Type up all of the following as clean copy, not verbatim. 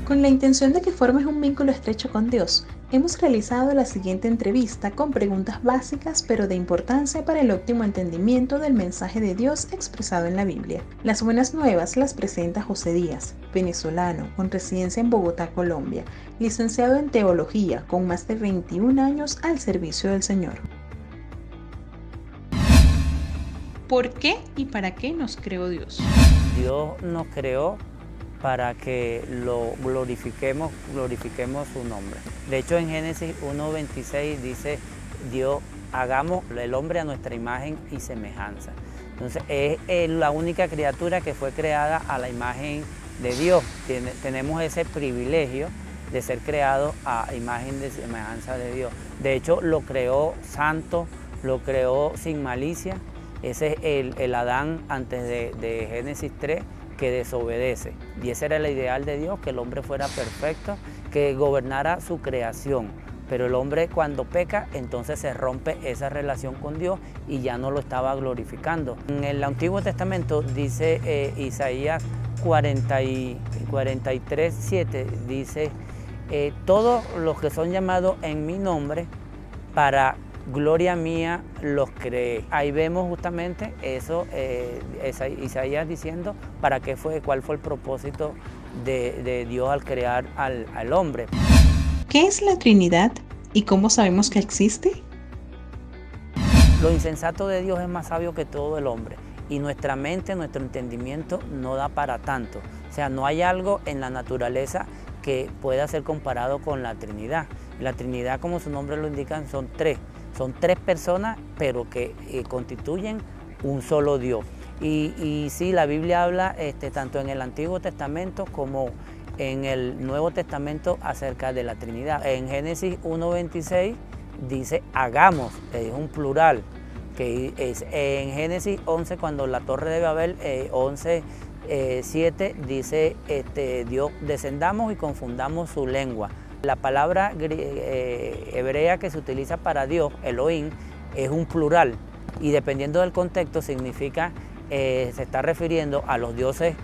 Con la intención de que formes un vínculo estrecho con Dios, hemos realizado la siguiente entrevista con preguntas básicas pero de importancia para el óptimo entendimiento del mensaje de Dios expresado en la Biblia. Las buenas nuevas las presenta José Díaz, venezolano, con residencia en Bogotá, Colombia, licenciado en Teología, con más de 21 años al servicio del Señor. ¿Por qué y para qué nos creó Dios? Dios nos creó para que lo glorifiquemos su nombre. De hecho, en Génesis 1:26 dice, Dios, hagamos el hombre a nuestra imagen y semejanza. Entonces, es la única criatura que fue creada a la imagen de Dios. Tenemos ese privilegio de ser creados a imagen de semejanza de Dios. De hecho, lo creó santo, lo creó sin malicia. Ese es el Adán antes de Génesis 3, que desobedece. Y ese era el ideal de Dios, que el hombre fuera perfecto, que gobernara su creación. Pero el hombre cuando peca, entonces se rompe esa relación con Dios y ya no lo estaba glorificando. En el Antiguo Testamento dice Isaías 43:7, dice, todos los que son llamados en mi nombre, para gloria mía los creé. Ahí vemos justamente eso, Isaías diciendo para qué fue, cuál fue el propósito de Dios al crear al hombre. ¿Qué es la Trinidad y cómo sabemos que existe? Lo insensato de Dios es más sabio que todo el hombre y nuestra mente, nuestro entendimiento no da para tanto. O sea, no hay algo en la naturaleza que pueda ser comparado con la Trinidad. La Trinidad, como su nombre lo indica, son tres personas, pero que constituyen un solo Dios. Y sí, la Biblia habla tanto en el Antiguo Testamento como en el Nuevo Testamento acerca de la Trinidad. En Génesis 1:26 dice hagamos, es un plural, que es en Génesis 11, cuando la torre de Babel, 11:7 dice, Dios, descendamos y confundamos su lengua. La palabra hebrea que se utiliza para Dios, Elohim, es un plural y dependiendo del contexto significa, se está refiriendo a los dioses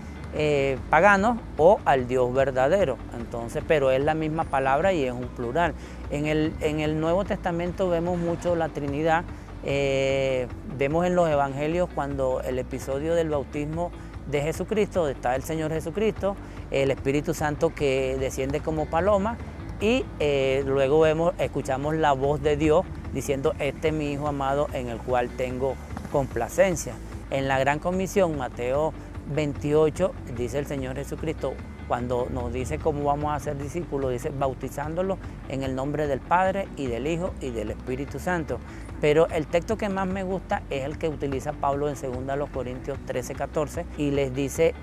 paganos o al Dios verdadero. Entonces, pero es la misma palabra y es un plural. En el Nuevo Testamento vemos mucho la Trinidad. Vemos en los evangelios cuando el episodio del bautismo de Jesucristo, donde está el Señor Jesucristo, el Espíritu Santo que desciende como paloma y luego escuchamos la voz de Dios diciendo, este es mi Hijo amado en el cual tengo complacencia. En la Gran Comisión, Mateo 28, dice el Señor Jesucristo, cuando nos dice cómo vamos a ser discípulos, dice bautizándolos en el nombre del Padre y del Hijo y del Espíritu Santo. Pero el texto que más me gusta es el que utiliza Pablo en 2 Corintios 13:14 y les dice,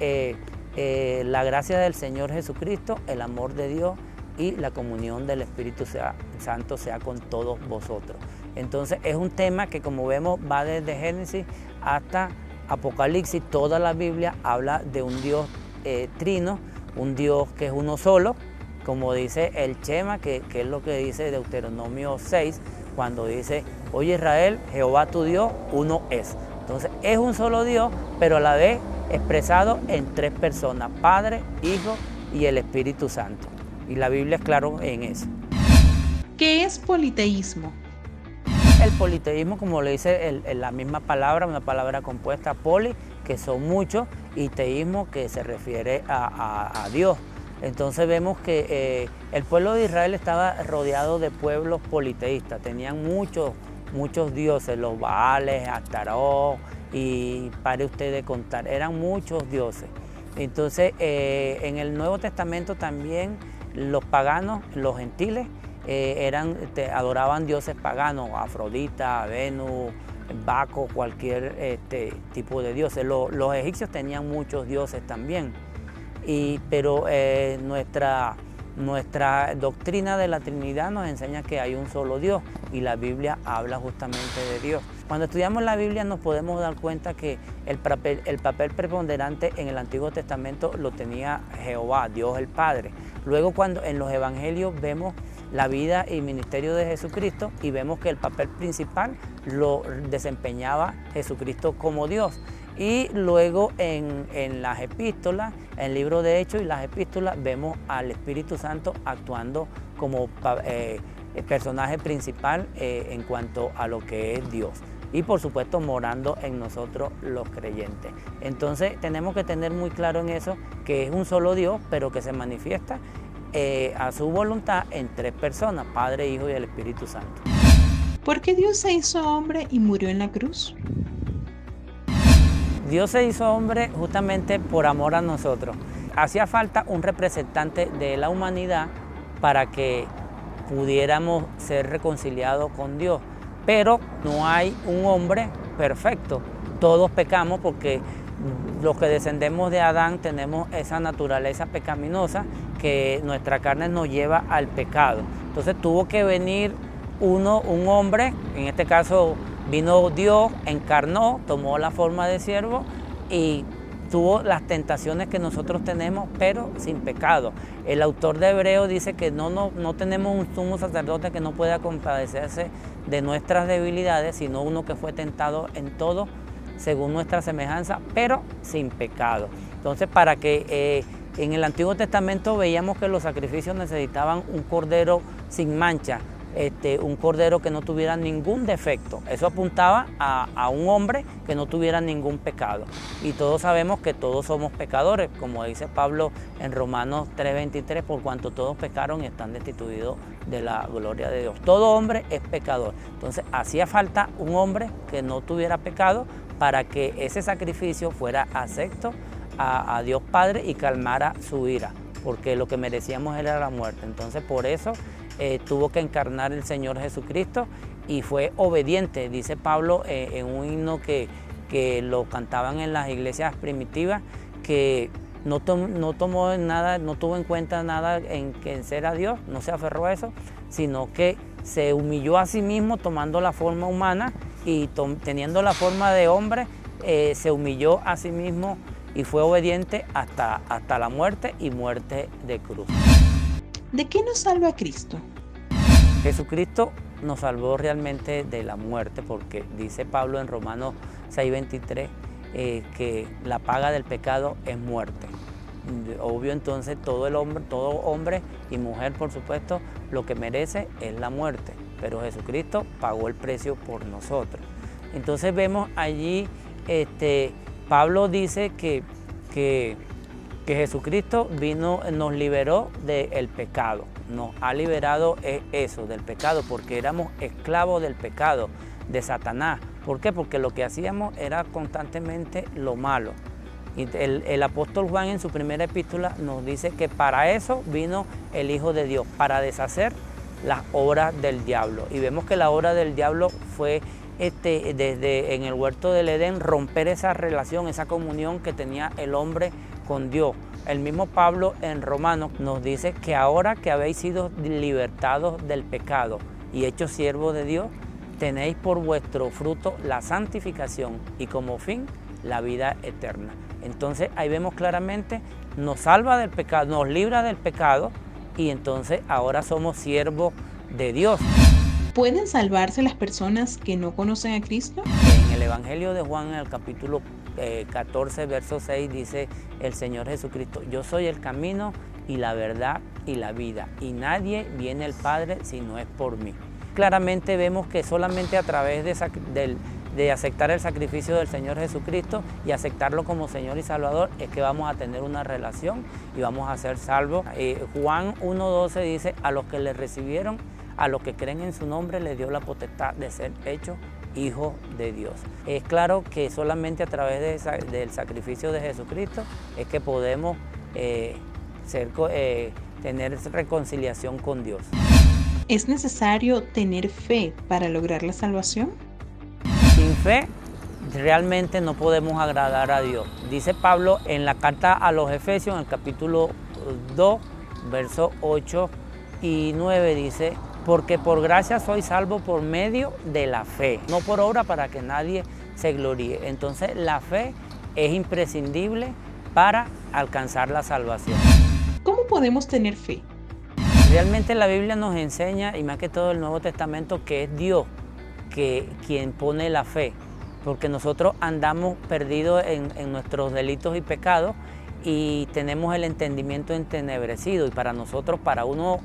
la gracia del Señor Jesucristo, el amor de Dios y la comunión del Espíritu Santo sea con todos vosotros. Entonces es un tema que, como vemos, va desde Génesis hasta Apocalipsis. Toda la Biblia habla de un Dios trino, un Dios que es uno solo, como dice el Shema, que es lo que dice Deuteronomio 6, cuando dice, oye Israel, Jehová tu Dios, uno es. Entonces es un solo Dios, pero a la vez expresado en tres personas, Padre, Hijo y el Espíritu Santo. Y la Biblia es claro en eso. ¿Qué es politeísmo? El politeísmo, como le dice la misma palabra, una palabra compuesta, poli, que son muchos, y teísmo, que se refiere a Dios. Entonces vemos que el pueblo de Israel estaba rodeado de pueblos politeístas, tenían muchos dioses, los Baales, Astarot, y pare usted de contar, eran muchos dioses. Entonces en el Nuevo Testamento también los paganos, los gentiles, adoraban dioses paganos, Afrodita, Venus, Baco, cualquier tipo de dioses. Los egipcios tenían muchos dioses también, pero nuestra doctrina de la Trinidad nos enseña que hay un solo Dios y la Biblia habla justamente de Dios. Cuando estudiamos la Biblia nos podemos dar cuenta que el papel preponderante en el Antiguo Testamento lo tenía Jehová, Dios el Padre. Luego cuando en los evangelios vemos la vida y ministerio de Jesucristo y vemos que el papel principal lo desempeñaba Jesucristo como Dios. Y luego en las epístolas, en el libro de Hechos y las epístolas, vemos al Espíritu Santo actuando como personaje principal en cuanto a lo que es Dios. Y por supuesto morando en nosotros los creyentes. Entonces tenemos que tener muy claro en eso que es un solo Dios, pero que se manifiesta a su voluntad en tres personas, Padre, Hijo y el Espíritu Santo. ¿Por qué Dios se hizo hombre y murió en la cruz? Dios se hizo hombre justamente por amor a nosotros. Hacía falta un representante de la humanidad para que pudiéramos ser reconciliados con Dios. Pero no hay un hombre perfecto. Todos pecamos porque los que descendemos de Adán tenemos esa naturaleza pecaminosa que nuestra carne nos lleva al pecado. Entonces tuvo que venir un hombre, en este caso vino Dios, encarnó, tomó la forma de siervo y tuvo las tentaciones que nosotros tenemos, pero sin pecado. El autor de Hebreos dice que no tenemos un sumo sacerdote que no pueda compadecerse de nuestras debilidades, sino uno que fue tentado en todo, según nuestra semejanza, pero sin pecado. Entonces, para que en el Antiguo Testamento veíamos que los sacrificios necesitaban un cordero sin mancha, un cordero que no tuviera ningún defecto. Eso apuntaba a un hombre que no tuviera ningún pecado. Y todos sabemos que todos somos pecadores, como dice Pablo en Romanos 3:23, por cuanto todos pecaron y están destituidos de la gloria de Dios. Todo hombre es pecador. Entonces hacía falta un hombre que no tuviera pecado para que ese sacrificio fuera acepto a Dios Padre y calmara su ira, porque lo que merecíamos era la muerte. Entonces por eso tuvo que encarnar el Señor Jesucristo y fue obediente, dice Pablo en un himno que lo cantaban en las iglesias primitivas, que no tomó nada, no tuvo en cuenta nada en ser a Dios, no se aferró a eso, sino que se humilló a sí mismo tomando la forma humana y teniendo la forma de hombre, se humilló a sí mismo y fue obediente hasta la muerte y muerte de cruz. ¿De qué nos salva Cristo? Jesucristo nos salvó realmente de la muerte, porque dice Pablo en Romanos 6:23 que la paga del pecado es muerte. Obvio, entonces todo hombre y mujer, por supuesto, lo que merece es la muerte, pero Jesucristo pagó el precio por nosotros. Entonces vemos allí, Pablo dice que Jesucristo vino, nos liberó del pecado, nos ha liberado eso, del pecado, porque éramos esclavos del pecado, de Satanás. ¿Por qué? Porque lo que hacíamos era constantemente lo malo. Y el apóstol Juan en su primera epístola nos dice que para eso vino el Hijo de Dios, para deshacer las obras del diablo. Y vemos que la obra del diablo fue desde en el huerto del Edén romper esa relación, esa comunión que tenía el hombre con Dios. El mismo Pablo en Romanos nos dice que ahora que habéis sido libertados del pecado y hechos siervos de Dios, tenéis por vuestro fruto la santificación y como fin la vida eterna. Entonces ahí vemos claramente, nos salva del pecado, nos libra del pecado y entonces ahora somos siervos de Dios. ¿Pueden salvarse las personas que no conocen a Cristo? En el Evangelio de Juan, en el capítulo 14, verso 6, dice el Señor Jesucristo: yo soy el camino y la verdad y la vida, y nadie viene al Padre si no es por mí. Claramente vemos que solamente a través de aceptar el sacrificio del Señor Jesucristo y aceptarlo como Señor y Salvador es que vamos a tener una relación y vamos a ser salvos. Juan 1:12 dice: a los que le recibieron, a los que creen en su nombre, les dio la potestad de ser hechos hijos de Dios. Es claro que solamente a través del sacrificio de Jesucristo es que podemos tener reconciliación con Dios. ¿Es necesario tener fe para lograr la salvación? Sin fe realmente no podemos agradar a Dios. Dice Pablo en la carta a los Efesios, en el capítulo 2, versos 8 y 9, dice: porque por gracia soy salvo por medio de la fe, no por obra para que nadie se gloríe. Entonces la fe es imprescindible para alcanzar la salvación. ¿Cómo podemos tener fe? Realmente la Biblia nos enseña, y más que todo el Nuevo Testamento, que es Dios quien pone la fe. porque nosotros andamos perdidos en nuestros delitos y pecados y tenemos el entendimiento entenebrecido, y para nosotros, para uno,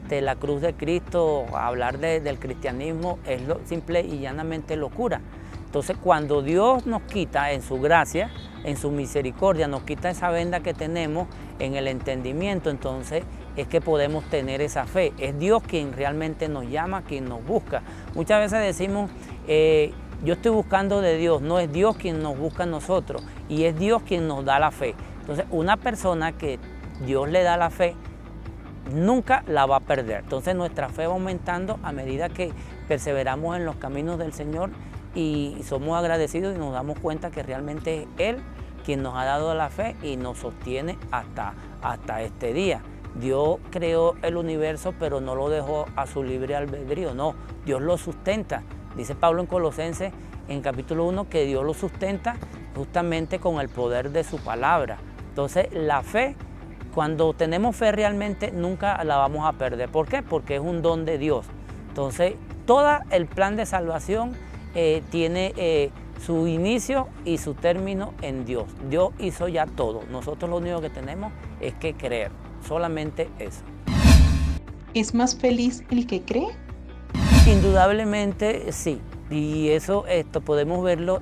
la cruz de Cristo, hablar del cristianismo es simple y llanamente locura. Entonces, cuando Dios nos quita en su gracia, en su misericordia, nos quita esa venda que tenemos en el entendimiento, entonces es que podemos tener esa fe. Es Dios quien realmente nos llama, quien nos busca. Muchas veces decimos, yo estoy buscando de Dios, no es Dios quien nos busca a nosotros, y es Dios quien nos da la fe. Entonces, una persona que Dios le da la fe, nunca la va a perder. Entonces, nuestra fe va aumentando a medida que perseveramos en los caminos del Señor y somos agradecidos y nos damos cuenta que realmente es Él quien nos ha dado la fe y nos sostiene hasta este día. Dios creó el universo, pero no lo dejó a su libre albedrío, no, Dios lo sustenta. Dice Pablo en Colosenses, en capítulo 1, que Dios lo sustenta justamente con el poder de su palabra. Entonces, la fe, cuando tenemos fe realmente, nunca la vamos a perder. ¿Por qué? Porque es un don de Dios. Entonces, todo el plan de salvación tiene su inicio y su término en Dios. Dios hizo ya todo. Nosotros lo único que tenemos es que creer. Solamente eso. ¿Es más feliz el que cree? Indudablemente sí. Y eso podemos verlo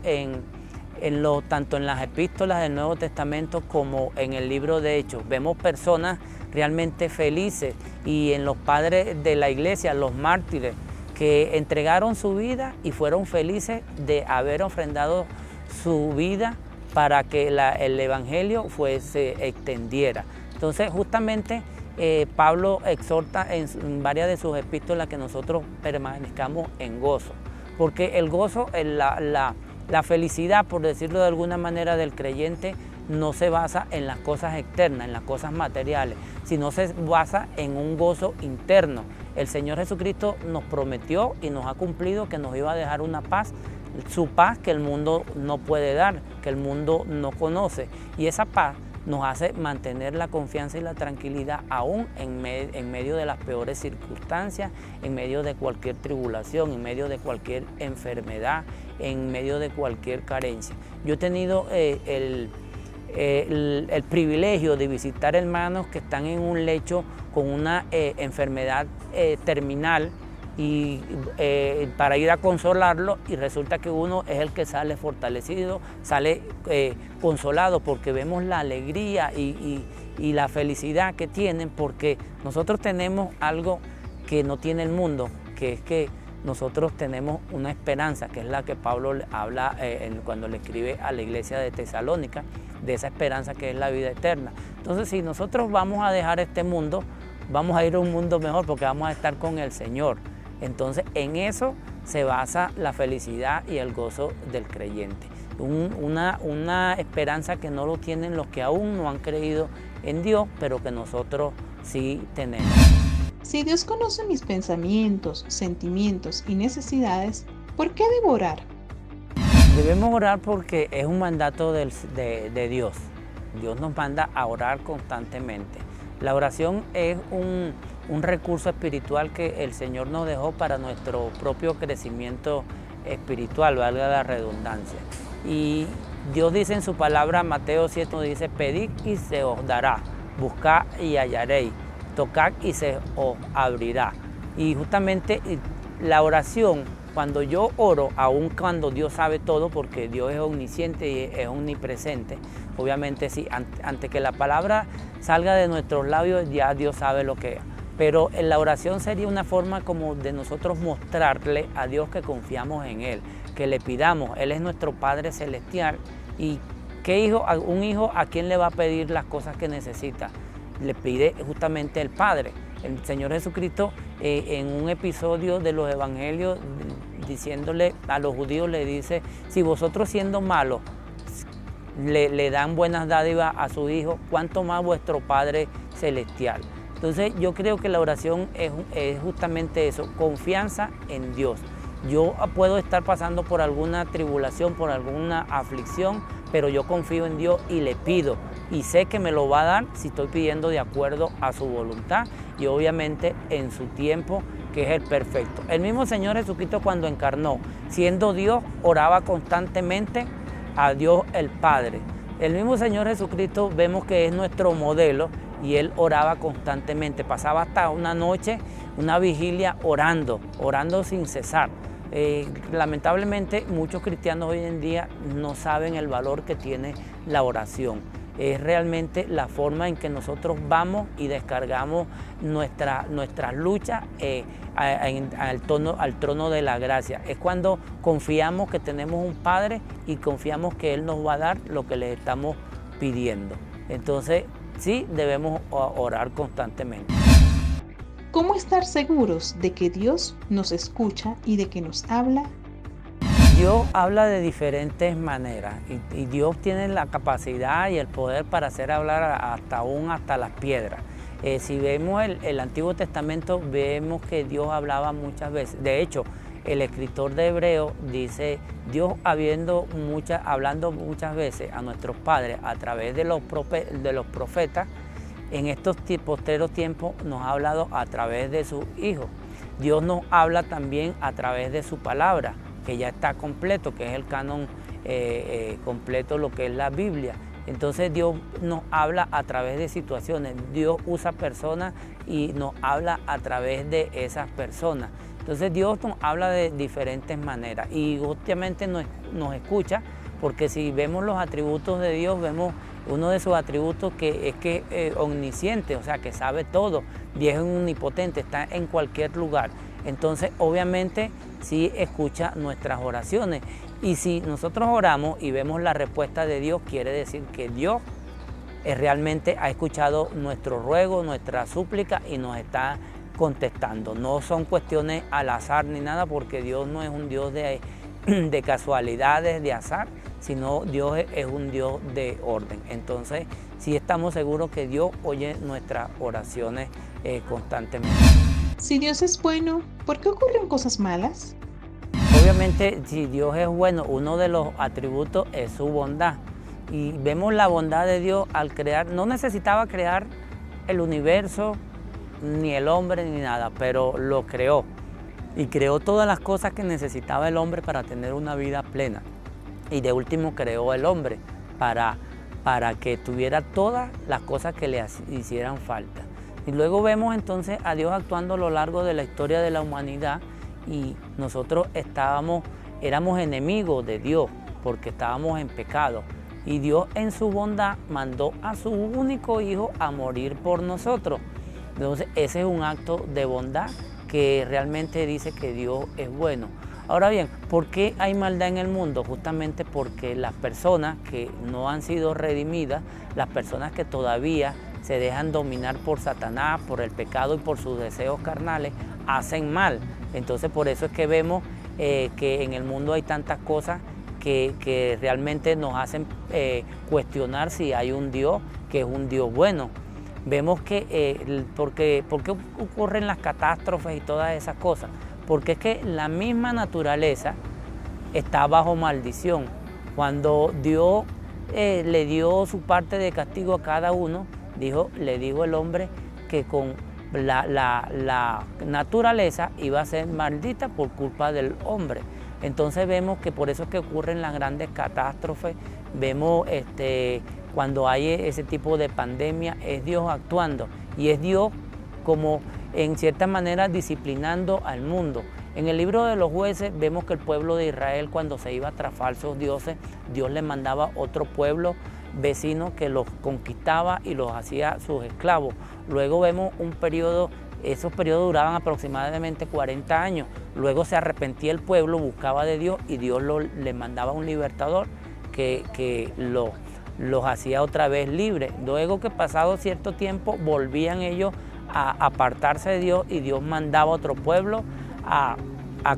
tanto en las epístolas del Nuevo Testamento como en el libro de Hechos. Vemos personas realmente felices, y en los padres de la iglesia, los mártires, que entregaron su vida y fueron felices de haber ofrendado su vida para que el evangelio se extendiera. Entonces, justamente Pablo exhorta en varias de sus epístolas que nosotros permanezcamos en gozo, porque el gozo, la felicidad, por decirlo de alguna manera, del creyente no se basa en las cosas externas, en las cosas materiales, sino se basa en un gozo interno. El Señor Jesucristo nos prometió y nos ha cumplido que nos iba a dejar una paz, su paz que el mundo no puede dar, que el mundo no conoce, y esa paz nos hace mantener la confianza y la tranquilidad aún en medio de las peores circunstancias, en medio de cualquier tribulación, en medio de cualquier enfermedad, en medio de cualquier carencia. Yo he tenido el privilegio de visitar hermanos que están en un lecho con una enfermedad terminal, y para ir a consolarlo, y resulta que uno es el que sale fortalecido, sale consolado, porque vemos la alegría y la felicidad que tienen, porque nosotros tenemos algo que no tiene el mundo, que es que nosotros tenemos una esperanza, que es la que Pablo habla cuando le escribe a la iglesia de Tesalónica, de esa esperanza que es la vida eterna. Entonces, si nosotros vamos a dejar este mundo, vamos a ir a un mundo mejor, porque vamos a estar con el Señor. Entonces, en eso se basa la felicidad y el gozo del creyente. Una esperanza que no lo tienen los que aún no han creído en Dios, pero que nosotros sí tenemos. Si Dios conoce mis pensamientos, sentimientos y necesidades, ¿por qué debo orar? Debemos orar porque es un mandato de Dios. Dios nos manda a orar constantemente. La oración es un recurso espiritual que el Señor nos dejó para nuestro propio crecimiento espiritual, valga la redundancia. Y Dios dice en su palabra, Mateo 7, nos dice, pedid y se os dará, buscad y hallaréis, tocad y se os abrirá. Y justamente la oración, cuando yo oro, aun cuando Dios sabe todo, porque Dios es omnisciente y es omnipresente, obviamente sí, antes que la palabra salga de nuestros labios, ya Dios sabe lo que es. Pero en la oración sería una forma como de nosotros mostrarle a Dios que confiamos en Él, que le pidamos. Él es nuestro Padre Celestial, y un hijo a quién le va a pedir las cosas que necesita. Le pide justamente el Padre. El Señor Jesucristo en un episodio de los Evangelios, diciéndole a los judíos, le dice, si vosotros siendo malos le dan buenas dádivas a su hijo, ¿cuánto más vuestro Padre Celestial? Entonces yo creo que la oración es justamente eso, confianza en Dios. Yo puedo estar pasando por alguna tribulación, por alguna aflicción, pero yo confío en Dios y le pido, y sé que me lo va a dar si estoy pidiendo de acuerdo a su voluntad, y obviamente en su tiempo que es el perfecto. El mismo Señor Jesucristo, cuando encarnó, siendo Dios, oraba constantemente a Dios el Padre. El mismo Señor Jesucristo vemos que es nuestro modelo y Él oraba constantemente. Pasaba hasta una noche, una vigilia orando sin cesar. Lamentablemente muchos cristianos hoy en día no saben el valor que tiene la oración. Es realmente la forma en que nosotros vamos y descargamos nuestras luchas al trono de la gracia. Es cuando confiamos que tenemos un Padre y confiamos que Él nos va a dar lo que le estamos pidiendo. Entonces, sí, debemos orar constantemente. ¿Cómo estar seguros de que Dios nos escucha y de que nos habla? Dios habla de diferentes maneras y Dios tiene la capacidad y el poder para hacer hablar hasta las piedras. Si vemos el Antiguo Testamento, vemos que Dios hablaba muchas veces. De hecho, el escritor de Hebreos dice, Dios hablando muchas veces a nuestros padres a través de los profetas, en estos postreros tiempos nos ha hablado a través de sus hijos. Dios nos habla también a través de su palabra, que ya está completo, que es el canon completo, lo que es la Biblia. Entonces Dios nos habla a través de situaciones, Dios usa personas y nos habla a través de esas personas. Entonces Dios nos habla de diferentes maneras y obviamente nos escucha, porque si vemos los atributos de Dios, vemos uno de sus atributos que es omnisciente, o sea, que sabe todo, y es omnipotente, está en cualquier lugar. Entonces, obviamente, sí escucha nuestras oraciones. Y si nosotros oramos y vemos la respuesta de Dios, quiere decir que Dios realmente ha escuchado nuestro ruego, nuestra súplica y nos está contestando. No son cuestiones al azar ni nada, porque Dios no es un Dios de casualidades, de azar, sino Dios es un Dios de orden. Entonces, sí estamos seguros que Dios oye nuestras oraciones constantemente. Si Dios es bueno, ¿por qué ocurren cosas malas? Obviamente, si Dios es bueno, uno de los atributos es su bondad. Y vemos la bondad de Dios al crear. No necesitaba crear el universo, ni el hombre, ni nada, pero lo creó. Y creó todas las cosas que necesitaba el hombre para tener una vida plena. Y de último creó el hombre para que tuviera todas las cosas que le hicieran falta. Y luego vemos entonces a Dios actuando a lo largo de la historia de la humanidad y nosotros éramos enemigos de Dios porque estábamos en pecado. Y Dios en su bondad mandó a su único hijo a morir por nosotros. Entonces ese es un acto de bondad que realmente dice que Dios es bueno. Ahora bien, ¿por qué hay maldad en el mundo? Justamente porque las personas que no han sido redimidas, las personas que todavía se dejan dominar por Satanás, por el pecado y por sus deseos carnales, hacen mal. Entonces por eso es que vemos que en el mundo hay tantas cosas que realmente nos hacen cuestionar si hay un Dios que es un Dios bueno. Vemos que, ¿por qué ocurren las catástrofes y todas esas cosas? Porque es que la misma naturaleza está bajo maldición. Cuando Dios le dio su parte de castigo a cada uno, le dijo el hombre que con la naturaleza iba a ser maldita por culpa del hombre. Entonces vemos que por eso es que ocurren las grandes catástrofes, vemos cuando hay ese tipo de pandemia, es Dios actuando y es Dios como en cierta manera disciplinando al mundo. En el libro de los jueces vemos que el pueblo de Israel, cuando se iba tras falsos dioses, Dios le mandaba otro pueblo vecino que los conquistaba y los hacía sus esclavos. Luego vemos un periodo, esos periodos duraban aproximadamente 40 años. Luego se arrepentía el pueblo, buscaba de Dios y Dios le mandaba un libertador que los hacía otra vez libres. Luego que pasado cierto tiempo volvían ellos a apartarse de Dios y Dios mandaba otro pueblo a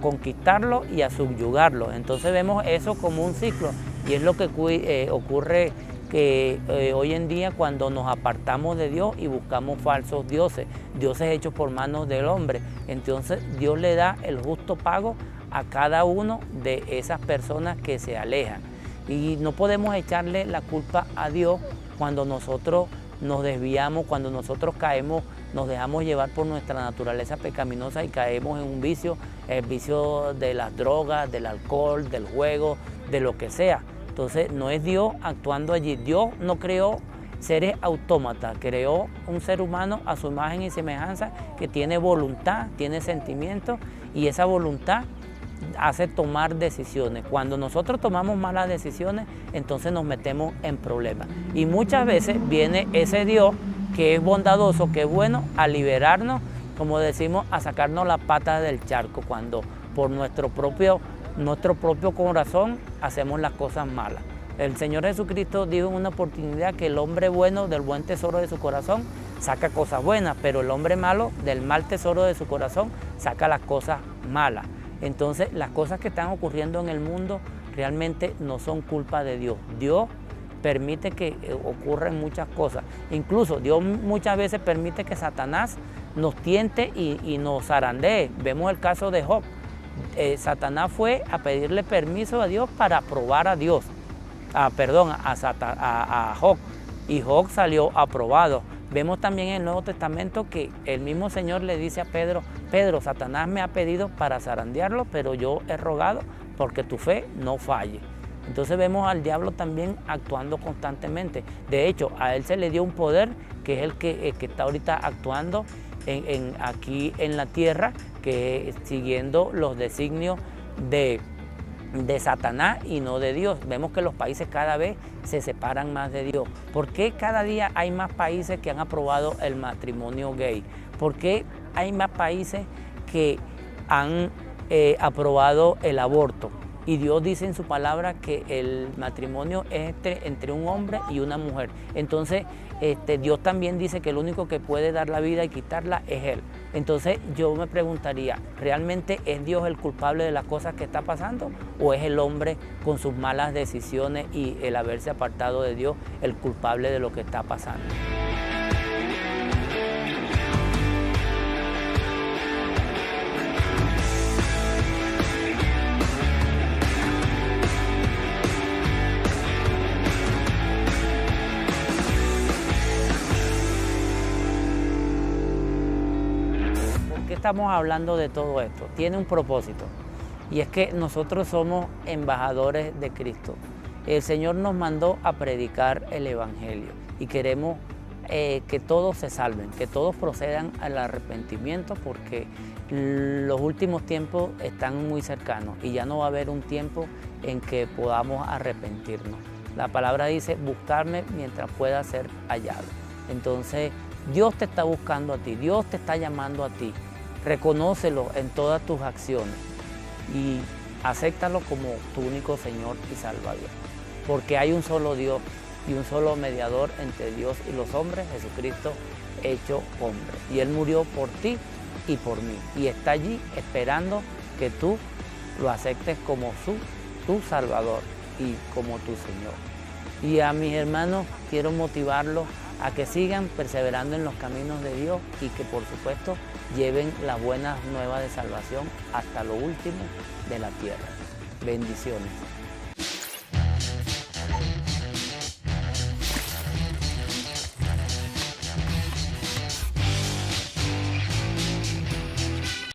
conquistarlo y a subyugarlo. Entonces vemos eso como un ciclo y es lo que ocurre que hoy en día cuando nos apartamos de Dios y buscamos falsos dioses hechos por manos del hombre. Entonces Dios le da el justo pago a cada uno de esas personas que se alejan. Y no podemos echarle la culpa a Dios cuando nosotros nos desviamos, cuando nosotros caemos, nos dejamos llevar por nuestra naturaleza pecaminosa y caemos en un vicio, el vicio de las drogas, del alcohol, del juego, de lo que sea. Entonces no es Dios actuando allí. Dios no creó seres autómatas, creó un ser humano a su imagen y semejanza que tiene voluntad, tiene sentimientos, y esa voluntad hace tomar decisiones. Cuando nosotros tomamos malas decisiones, entonces nos metemos en problemas. Y muchas veces viene ese Dios que es bondadoso, que es bueno, a liberarnos, como decimos, a sacarnos la pata del charco, cuando por nuestro propio corazón hacemos las cosas malas. El Señor Jesucristo dijo en una oportunidad que el hombre bueno del buen tesoro de su corazón saca cosas buenas, pero el hombre malo del mal tesoro de su corazón saca las cosas malas. Entonces, las cosas que están ocurriendo en el mundo realmente no son culpa de Dios. Dios permite que ocurran muchas cosas. Incluso Dios muchas veces permite que Satanás nos tiente y nos zarandee. Vemos el caso de Job. Satanás fue a pedirle permiso a Dios para probar a Dios. A Job, y Job salió aprobado. Vemos también en el Nuevo Testamento que el mismo Señor le dice a Pedro: Pedro, Satanás me ha pedido para zarandearlo, pero yo he rogado porque tu fe no falle. Entonces vemos al diablo también actuando constantemente. De hecho, a él se le dio un poder que es el que está ahorita actuando aquí en la tierra, que siguiendo los designios de Satanás y no de Dios. Vemos que los países cada vez se separan más de Dios. ¿Por qué cada día hay más países que han aprobado el matrimonio gay? ¿Por qué hay más países que han aprobado el aborto? Y Dios dice en su palabra que el matrimonio es entre un hombre y una mujer. Entonces, Dios también dice que el único que puede dar la vida y quitarla es Él. Entonces, yo me preguntaría, ¿realmente es Dios el culpable de las cosas que está pasando? ¿O es el hombre con sus malas decisiones y el haberse apartado de Dios el culpable de lo que está pasando? ¿Por qué estamos hablando de todo esto? Tiene un propósito, y es que nosotros somos embajadores de Cristo. El Señor nos mandó a predicar el Evangelio y queremos que todos se salven, que todos procedan al arrepentimiento, porque los últimos tiempos están muy cercanos y ya no va a haber un tiempo en que podamos arrepentirnos. La palabra dice: buscarme mientras pueda ser hallado. Entonces, Dios te está buscando a ti, Dios te está llamando a ti. Reconócelo en todas tus acciones y acéptalo como tu único Señor y Salvador. Porque hay un solo Dios y un solo mediador entre Dios y los hombres, Jesucristo hecho hombre. Y Él murió por ti y por mí. Y está allí esperando que tú lo aceptes como tu Salvador y como tu Señor. Y a mis hermanos quiero motivarlos a que sigan perseverando en los caminos de Dios y que, por supuesto, lleven las buenas nuevas de salvación hasta lo último de la tierra. Bendiciones.